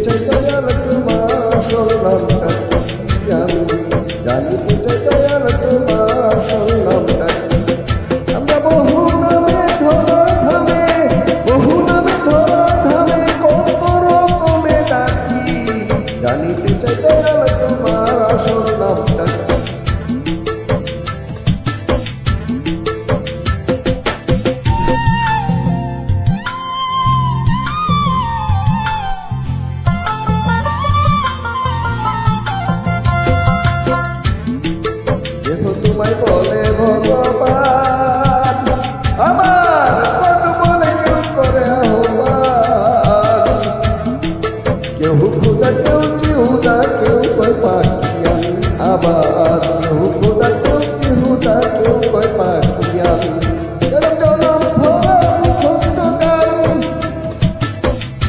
চাই দয়াল তোমার আসল নামটা জানি, জানিতে চাই দয়াল তোমার আসল নামটা। আমরা বহু নামে ধরা ধামে, বহু নামে ধরা ধামে কত রকমে ডাকি, জানিতে চাই দয়াল তোমার আসল নামটা। তোমায় বলে ভগবান, আমার কত বলে কেউ করে আহ্বান, কেউ খুদা কেউ জিহুদা কেউ পাখিয়ান, আবার